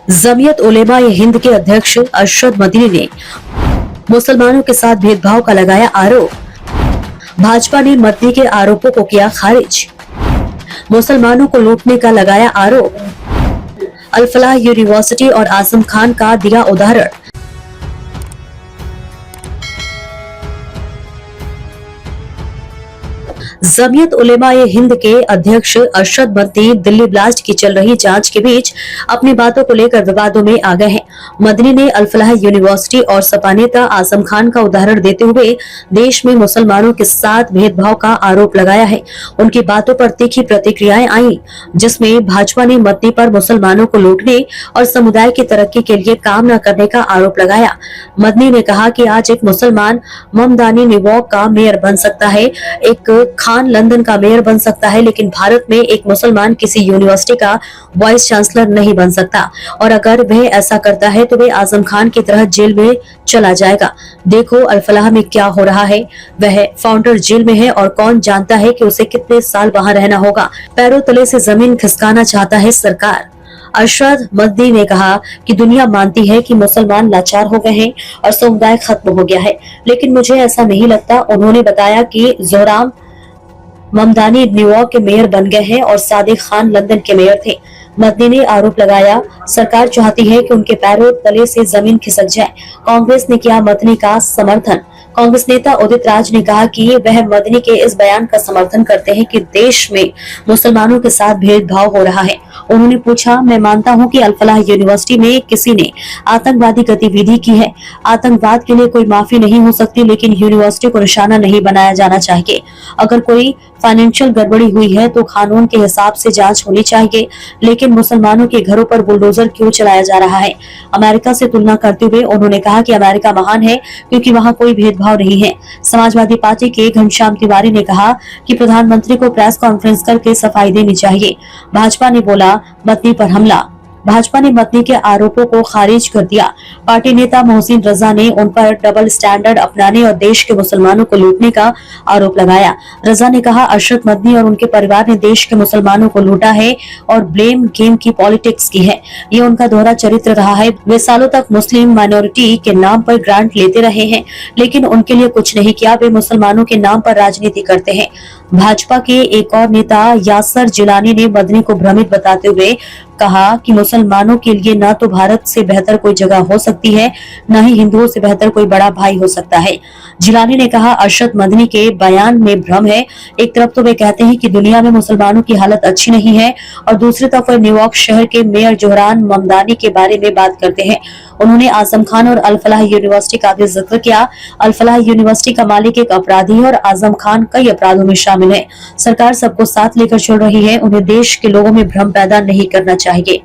जमीयत उलेमा ए हिंद के अध्यक्ष अरशद मदनी ने मुसलमानों के साथ भेदभाव का लगाया आरोप। भाजपा ने मदनी के आरोपों को किया खारिज। मुसलमानों को लूटने का लगाया आरोप। अल फलाह यूनिवर्सिटी और आजम खान का दिया उदाहरण। जमीयत उलेमा ए हिंद के अध्यक्ष अरशद मदनी दिल्ली ब्लास्ट की चल रही जांच के बीच अपनी बातों को लेकर विवादों में आ गए हैं। मदनी ने अल फलाह यूनिवर्सिटी और सपा नेता आजम खान का उदाहरण देते हुए देश में मुसलमानों के साथ भेदभाव का आरोप लगाया है। उनकी बातों पर तीखी प्रतिक्रियाएं आई, जिसमें भाजपा ने मदनी पर मुसलमानों को लूटने और समुदाय की तरक्की के लिए काम न करने का आरोप लगाया। मदनी ने कहा कि आज एक मुसलमान ममदानी न्यूयॉर्क का मेयर बन सकता है, एक खान लंदन का मेयर बन सकता है, लेकिन भारत में एक मुसलमान किसी यूनिवर्सिटी का वाइस चांसलर नहीं बन सकता, और अगर वह ऐसा करता है तो वह आजम खान की तरह जेल में चला जाएगा। देखो अल फलाह में क्या हो रहा है, वह फाउंडर जेल में है और कौन जानता है कि उसे कितने साल वहां रहना होगा। पैरों तले से जमीन खिसकाना चाहता है सरकार। अरशद मदनी ने कहा कि दुनिया मानती है कि मुसलमान लाचार हो गए हैं और समुदाय खत्म हो गया है, लेकिन मुझे ऐसा नहीं लगता। उन्होंने बताया कि जोहराम ममदानी न्यूयॉर्क के मेयर बन गए हैं और सादिक खान लंदन के मेयर थे। मदनी ने आरोप लगाया, सरकार चाहती है कि उनके पैरों तले से जमीन खिसक जाए। कांग्रेस ने किया मदनी का समर्थन। कांग्रेस नेता उदित राज ने कहा कि वह मदनी के इस बयान का समर्थन करते हैं कि देश में मुसलमानों के साथ भेदभाव हो रहा है। उन्होंने पूछा, मैं मानता हूं कि अल फलाह यूनिवर्सिटी में किसी ने आतंकवादी गतिविधि की है। आतंकवाद के लिए कोई माफी नहीं हो सकती, लेकिन यूनिवर्सिटी को निशाना नहीं बनाया जाना चाहिए। अगर कोई फाइनेंशियल गड़बड़ी हुई है तो कानून के हिसाब से जांच होनी चाहिए, लेकिन मुसलमानों के घरों पर बुलडोजर क्यों चलाया जा रहा है। अमेरिका से तुलना करते हुए उन्होंने कहा कि अमेरिका महान है क्योंकि वहां कोई भेदभाव नहीं है। समाजवादी पार्टी के घनश्याम तिवारी ने कहा कि प्रधानमंत्री को प्रेस कॉन्फ्रेंस करके सफाई देनी चाहिए। भाजपा ने बोला, मदनी पर हमला। भाजपा ने मदनी के आरोपों को खारिज कर दिया। पार्टी नेता मोहसिन रजा ने उन पर डबल स्टैंडर्ड अपनाने और देश के मुसलमानों को लूटने का आरोप लगाया। रजा ने कहा, अरशद मदनी और उनके परिवार ने देश के मुसलमानों को लूटा है और ब्लेम गेम की पॉलिटिक्स की है। ये उनका दोहरा चरित्र रहा है। वे सालों तक मुस्लिम माइनॉरिटी के नाम पर ग्रांट लेते रहे हैं, लेकिन उनके लिए कुछ नहीं किया। वे मुसलमानों के नाम पर राजनीति करते हैं। भाजपा के एक और नेता यासर जिलानी ने मदनी को भ्रमित बताते हुए कहा कि मुसलमानों के लिए न तो भारत से बेहतर कोई जगह हो सकती है, न ही हिंदुओं से बेहतर कोई बड़ा भाई हो सकता है। जिलानी ने कहा, अरशद मदनी के बयान में भ्रम है। एक तरफ तो वे कहते हैं कि दुनिया में मुसलमानों की हालत अच्छी नहीं है और दूसरी तरफ वे न्यूयॉर्क शहर के मेयर जोहरान ममदानी के बारे में बात करते हैं। उन्होंने आजम खान और अल फलाह यूनिवर्सिटी का भी जिक्र किया। अल फलाह यूनिवर्सिटी का मालिक एक अपराधी है और आजम खान कई अपराधों में शामिल है। सरकार सबको साथ लेकर चल रही है, उन्हें देश के लोगों में भ्रम पैदा नहीं करना चाहिए।